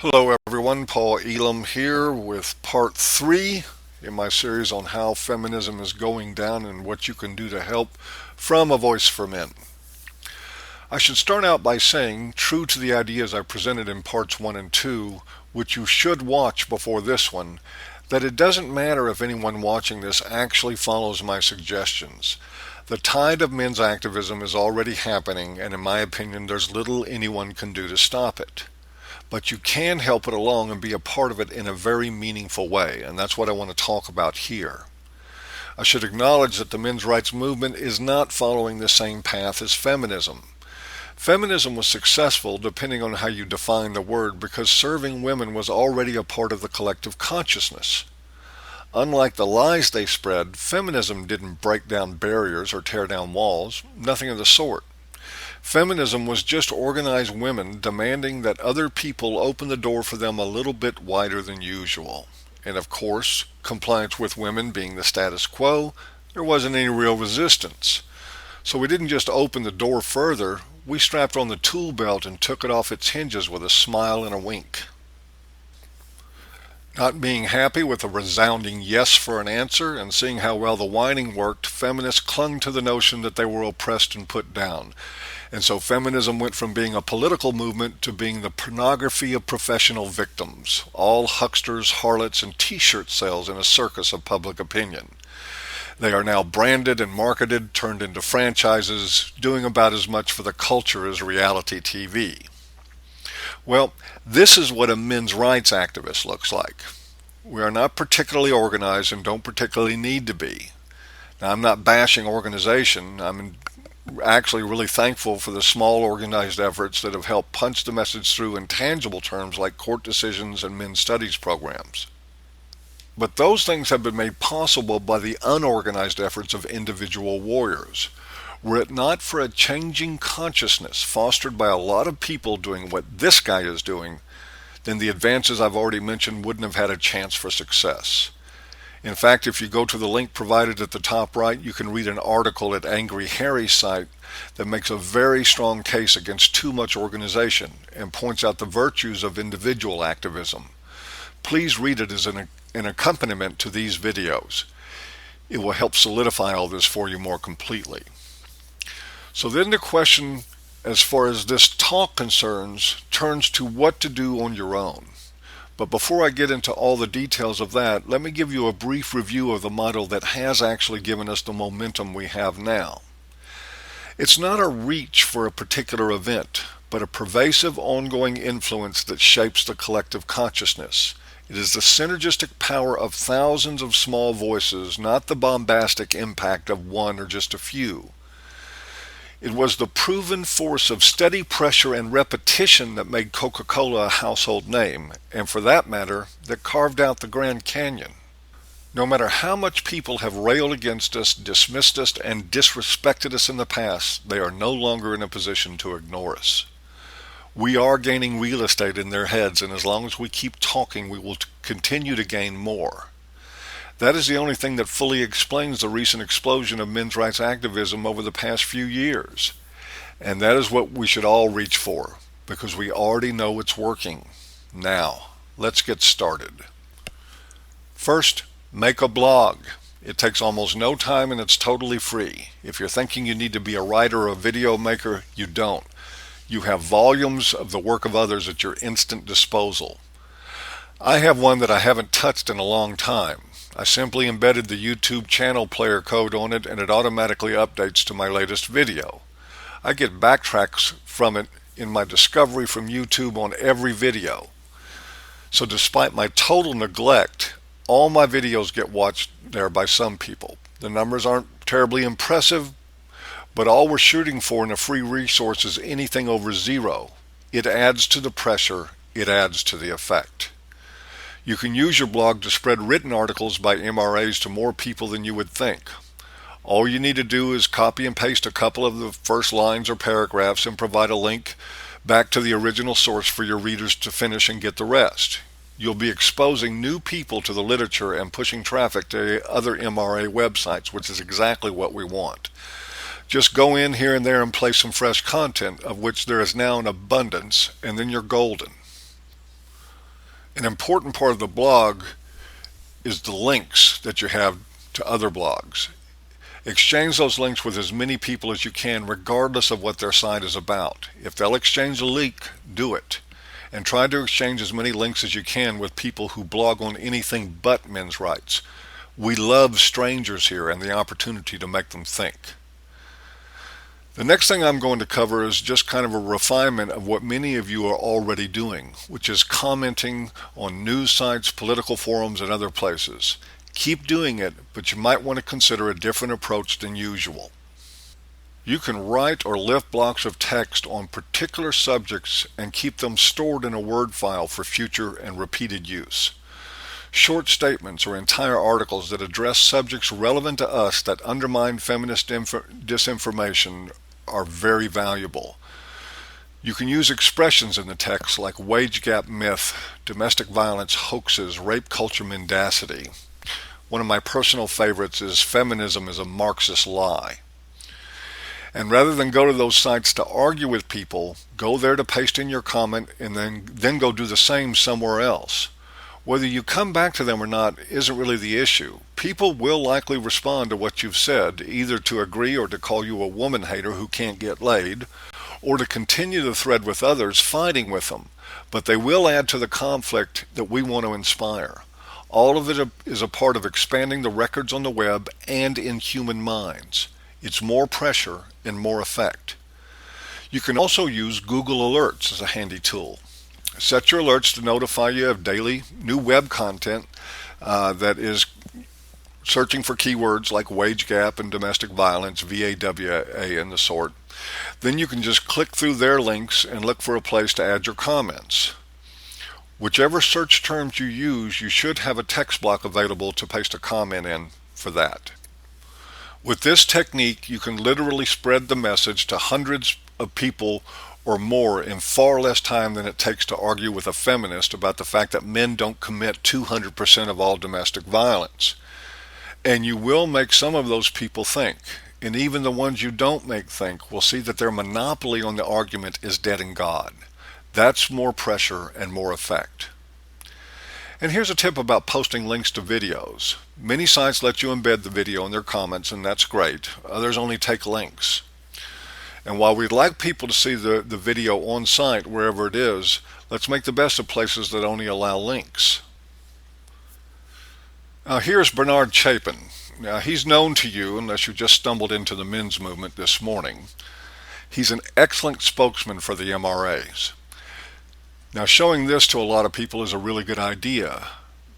Hello everyone, Paul Elam here with part 3 in my series on how feminism is going down and what you can do to help from A Voice for Men. I should start out by saying, true to the ideas I presented in parts 1 and 2, which you should watch before this one, that it doesn't matter if anyone watching this actually follows my suggestions. The tide of men's activism is already happening, and in my opinion there's little anyone can do to stop it. But you can help it along and be a part of it in a very meaningful way, and that's what I want to talk about here. I should acknowledge that the men's rights movement is not following the same path as feminism. Feminism was successful, depending on how you define the word, because serving women was already a part of the collective consciousness. Unlike the lies they spread, feminism didn't break down barriers or tear down walls, nothing of the sort. Feminism was just organized women demanding that other people open the door for them a little bit wider than usual. And of course, compliance with women being the status quo, there wasn't any real resistance. So we didn't just open the door further, we strapped on the tool belt and took it off its hinges with a smile and a wink. Not being happy with a resounding yes for an answer and seeing how well the whining worked, feminists clung to the notion that they were oppressed and put down. And so feminism went from being a political movement to being the pornography of professional victims, all hucksters, harlots, and t-shirt sales in a circus of public opinion. They are now branded and marketed, turned into franchises, doing about as much for the culture as reality TV. Well, this is what a men's rights activist looks like. We are not particularly organized and don't particularly need to be. Now, I'm not bashing organization. I'm actually really thankful for the small organized efforts that have helped punch the message through in tangible terms like court decisions and men's studies programs. But those things have been made possible by the unorganized efforts of individual warriors. Were it not for a changing consciousness fostered by a lot of people doing what this guy is doing, then the advances I've already mentioned wouldn't have had a chance for success. In fact, if you go to the link provided at the top right, you can read an article at Angry Harry's site that makes a very strong case against too much organization and points out the virtues of individual activism. Please read it as an accompaniment to these videos. It will help solidify all this for you more completely. So then the question, as far as this talk concerns, turns to what to do on your own. But before I get into all the details of that, let me give you a brief review of the model that has actually given us the momentum we have now. It's not a reach for a particular event, but a pervasive ongoing influence that shapes the collective consciousness. It is the synergistic power of thousands of small voices, not the bombastic impact of one or just a few. It was the proven force of steady pressure and repetition that made Coca-Cola a household name, and for that matter, that carved out the Grand Canyon. No matter how much people have railed against us, dismissed us, and disrespected us in the past, they are no longer in a position to ignore us. We are gaining real estate in their heads, and as long as we keep talking, we will continue to gain more. That is the only thing that fully explains the recent explosion of men's rights activism over the past few years. And that is what we should all reach for, because we already know it's working. Now, let's get started. First, make a blog. It takes almost no time and it's totally free. If you're thinking you need to be a writer or a video maker, you don't. You have volumes of the work of others at your instant disposal. I have one that I haven't touched in a long time. I simply embedded the YouTube channel player code on it and it automatically updates to my latest video. I get backtracks from it in my discovery from YouTube on every video. So despite my total neglect, all my videos get watched there by some people. The numbers aren't terribly impressive, but all we're shooting for in a free resource is anything over 0. It adds to the pressure, it adds to the effect. You can use your blog to spread written articles by MRAs to more people than you would think. All you need to do is copy and paste a couple of the first lines or paragraphs and provide a link back to the original source for your readers to finish and get the rest. You'll be exposing new people to the literature and pushing traffic to other MRA websites, which is exactly what we want. Just go in here and there and play some fresh content, of which there is now an abundance, and then you're golden. An important part of the blog is the links that you have to other blogs. Exchange those links with as many people as you can, regardless of what their site is about. If they'll exchange a link, do it. And try to exchange as many links as you can with people who blog on anything but men's rights. We love strangers here and the opportunity to make them think. The next thing I'm going to cover is just kind of a refinement of what many of you are already doing, which is commenting on news sites, political forums, and other places. Keep doing it, but you might want to consider a different approach than usual. You can write or lift blocks of text on particular subjects and keep them stored in a Word file for future and repeated use. Short statements or entire articles that address subjects relevant to us that undermine feminist disinformation are very valuable. You can use expressions in the text like wage gap myth, domestic violence hoaxes, rape culture mendacity. One of my personal favorites is feminism is a Marxist lie. And rather than go to those sites to argue with people, go there to paste in your comment and then go do the same somewhere else. Whether you come back to them or not isn't really the issue. People will likely respond to what you've said, either to agree or to call you a woman hater who can't get laid, or to continue the thread with others fighting with them. But they will add to the conflict that we want to inspire. All of it is a part of expanding the records on the web and in human minds. It's more pressure and more effect. You can also use Google Alerts as a handy tool. Set your alerts to notify you of daily new web content that is searching for keywords like wage gap and domestic violence, VAWA and the sort. Then you can just click through their links and look for a place to add your comments. Whichever search terms you use, you should have a text block available to paste a comment in for that. With this technique, you can literally spread the message to hundreds of people or more in far less time than it takes to argue with a feminist about the fact that men don't commit 200% of all domestic violence. And you will make some of those people think. And even the ones you don't make think will see that their monopoly on the argument is dead in God. That's more pressure and more effect. And here's a tip about posting links to videos. Many sites let you embed the video in their comments, and that's great. Others only take links. And while we'd like people to see the video on site wherever it is, let's make the best of places that only allow links. Now here's Bernard Chapin. Now he's known to you unless you just stumbled into the men's movement this morning. He's an excellent spokesman for the MRAs. Now showing this to a lot of people is a really good idea,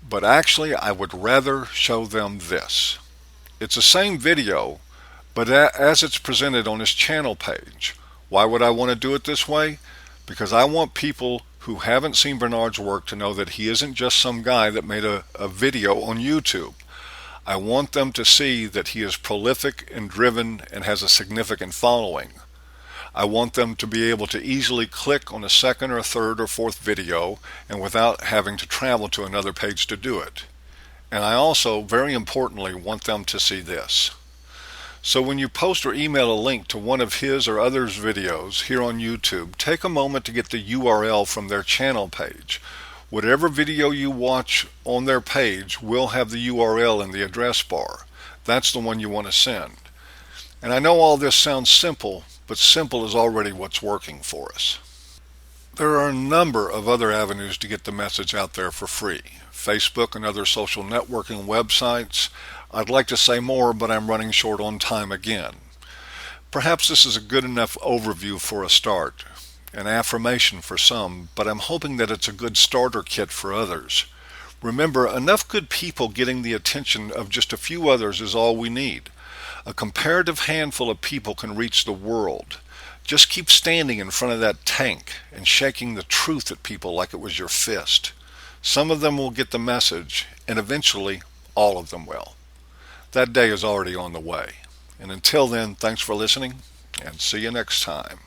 but actually I would rather show them this. It's the same video, but as it's presented on his channel page. Why would I want to do it this way? Because I want people who haven't seen Bernard's work to know that he isn't just some guy that made a video on YouTube. I want them to see that he is prolific and driven and has a significant following. I want them to be able to easily click on a second or third or fourth video and without having to travel to another page to do it. And I also, very importantly, want them to see this. So when you post or email a link to one of his or others' videos here on YouTube, take a moment to get the URL from their channel page. Whatever video you watch on their page will have the URL in the address bar. That's the one you want to send. And I know all this sounds simple, but simple is already what's working for us. There are a number of other avenues to get the message out there for free. Facebook and other social networking websites. I'd like to say more, but I'm running short on time again. Perhaps this is a good enough overview for a start, an affirmation for some, but I'm hoping that it's a good starter kit for others. Remember, enough good people getting the attention of just a few others is all we need. A comparative handful of people can reach the world. Just keep standing in front of that tank and shaking the truth at people like it was your fist. Some of them will get the message, and eventually all of them will. That day is already on the way. And until then, thanks for listening, and see you next time.